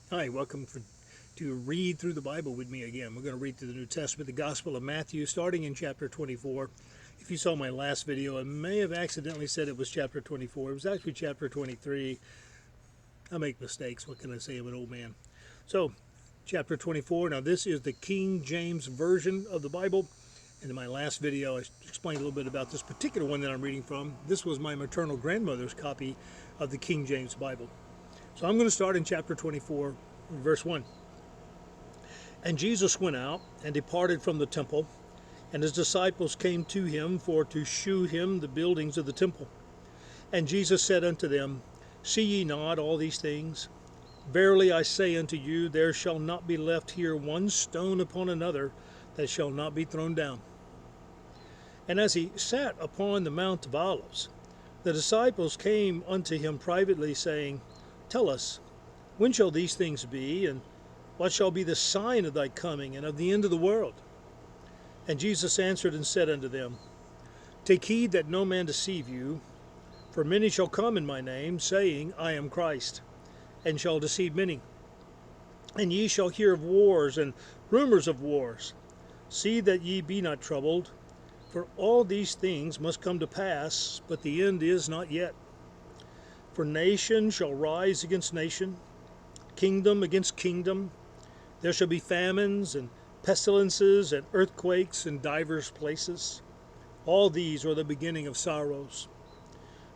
Hi, to read through the Bible with me again. We're going to read through the New Testament, the Gospel of Matthew, starting in chapter 24. If you saw my last video, I may have accidentally said it was chapter 24. It was actually chapter 23. I make mistakes. What can I say? I'm an old man. So, chapter 24. Now, this is the King James Version of the Bible. And in my last video, I explained a little bit about this particular one that I'm reading from. This was my maternal grandmother's copy of the King James Bible. So I'm going to start in chapter 24, verse 1. And Jesus went out and departed from the temple, and his disciples came to him for to shew him the buildings of the temple. And Jesus said unto them, See ye not all these things? Verily I say unto you, there shall not be left here one stone upon another that shall not be thrown down. And as he sat upon the Mount of Olives, the disciples came unto him privately, saying, Tell us, when shall these things be, and what shall be the sign of thy coming and of the end of the world? And Jesus answered and said unto them, Take heed that no man deceive you, for many shall come in my name, saying, I am Christ, and shall deceive many. And ye shall hear of wars and rumors of wars. See that ye be not troubled, for all these things must come to pass, but the end is not yet. For nation shall rise against nation, kingdom against kingdom. There shall be famines and pestilences and earthquakes in divers places. All these are the beginning of sorrows.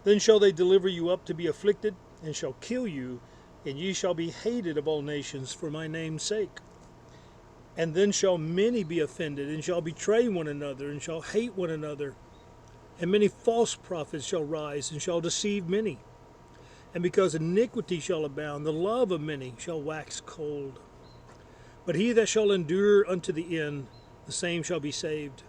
Then shall they deliver you up to be afflicted, and shall kill you, and ye shall be hated of all nations for my name's sake. And then shall many be offended, and shall betray one another, and shall hate one another. And many false prophets shall rise, and shall deceive many. And because iniquity shall abound, the love of many shall wax cold. But he that shall endure unto the end, the same shall be saved.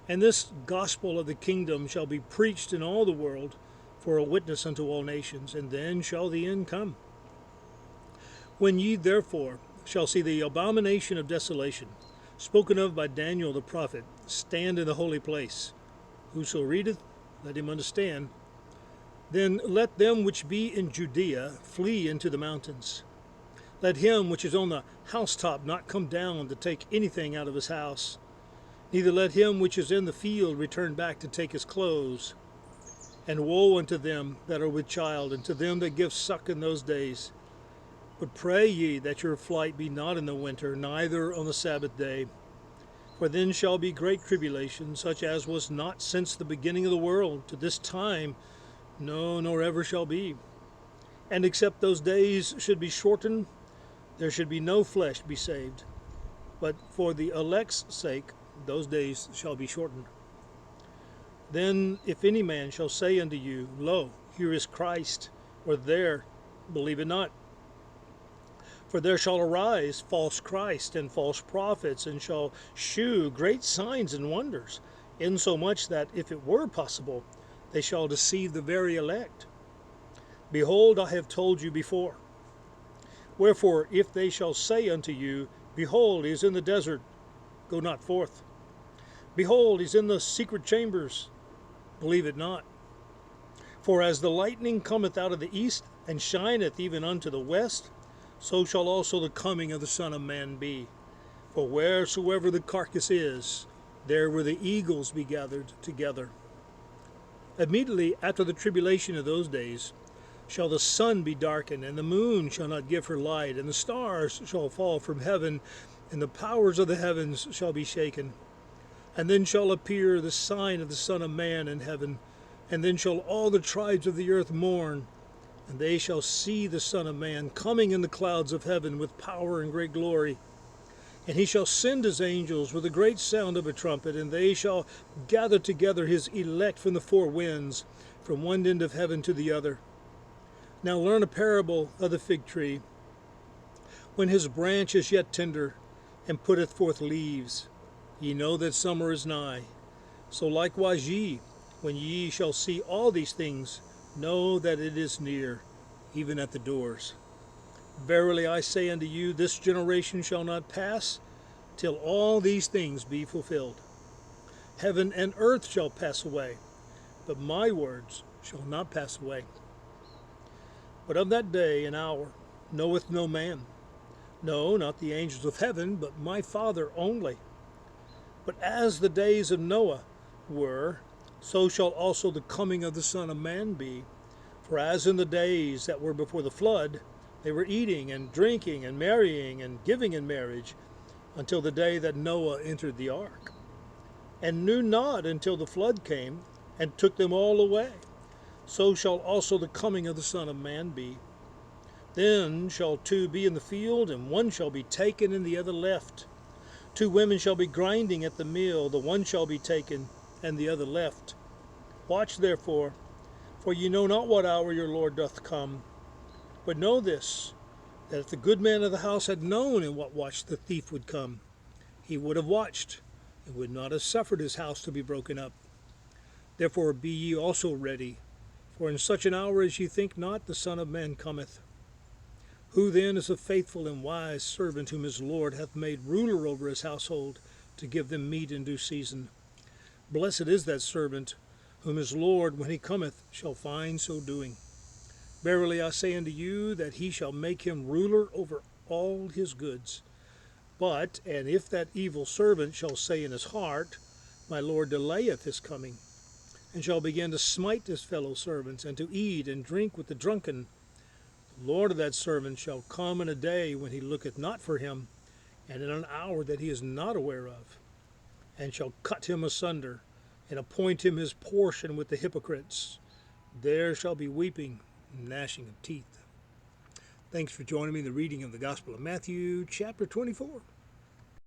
And this gospel of the kingdom shall be preached in all the world for a witness unto all nations, and then shall the end come. When ye therefore shall see the abomination of desolation, spoken of by Daniel the prophet, stand in the holy place, whoso readeth, let him understand. Then let them which be in Judea flee into the mountains. Let him which is on the housetop not come down to take anything out of his house. Neither let him which is in the field return back to take his clothes. And woe unto them that are with child, and to them that give suck in those days. But pray ye that your flight be not in the winter, neither on the Sabbath day. For then shall be great tribulation, such as was not since the beginning of the world to this time, no, nor ever shall be. And except those days should be shortened, there should be no flesh be saved. But for the elect's sake, those days shall be shortened. Then if any man shall say unto you, Lo, here is Christ, or there, believe it not. For there shall arise false Christ and false prophets, and shall shew great signs and wonders, insomuch that, if it were possible, they shall deceive the very elect. Behold, I have told you before. Wherefore, if they shall say unto you, Behold, he is in the desert, go not forth. Behold, he is in the secret chambers, believe it not. For as the lightning cometh out of the east, and shineth even unto the west, so shall also the coming of the Son of Man be. For wheresoever the carcass is, there will the eagles be gathered together. Immediately after the tribulation of those days shall the sun be darkened, and the moon shall not give her light, and the stars shall fall from heaven, and the powers of the heavens shall be shaken. And then shall appear the sign of the Son of Man in heaven, and then shall all the tribes of the earth mourn, and they shall see the Son of Man coming in the clouds of heaven with power and great glory. And he shall send his angels with a great sound of a trumpet, and they shall gather together his elect from the four winds, from one end of heaven to the other. Now learn a parable of the fig tree. When his branch is yet tender, and putteth forth leaves, ye know that summer is nigh. So likewise ye, when ye shall see all these things, know that it is near, even at the doors. Verily I say unto you, this generation shall not pass till all these things be fulfilled. Heaven and earth shall pass away, but my words shall not pass away. But of that day and hour knoweth no man, no, not the angels of heaven, but my Father only. But as the days of Noah were, so shall also the coming of the Son of Man be. For as in the days that were before the flood, they were eating and drinking and marrying and giving in marriage, until the day that Noah entered the ark, and knew not until the flood came and took them all away. So shall also the coming of the Son of Man be. Then shall two be in the field, and one shall be taken and the other left. Two women shall be grinding at the mill, the one shall be taken and the other left. Watch therefore, for ye know not what hour your Lord doth come. But know this, that if the good man of the house had known in what watch the thief would come, he would have watched, and would not have suffered his house to be broken up. Therefore be ye also ready, for in such an hour as ye think not, the Son of Man cometh. Who then is a faithful and wise servant whom his Lord hath made ruler over his household, to give them meat in due season? Blessed is that servant, whom his Lord, when he cometh, shall find so doing. Verily I say unto you, that he shall make him ruler over all his goods. But, and if that evil servant shall say in his heart, My Lord delayeth his coming, and shall begin to smite his fellow servants, and to eat and drink with the drunken, the Lord of that servant shall come in a day when he looketh not for him, and in an hour that he is not aware of, and shall cut him asunder, and appoint him his portion with the hypocrites. There shall be weeping and gnashing of teeth. Thanks for joining me in the reading of the Gospel of Matthew, chapter 24.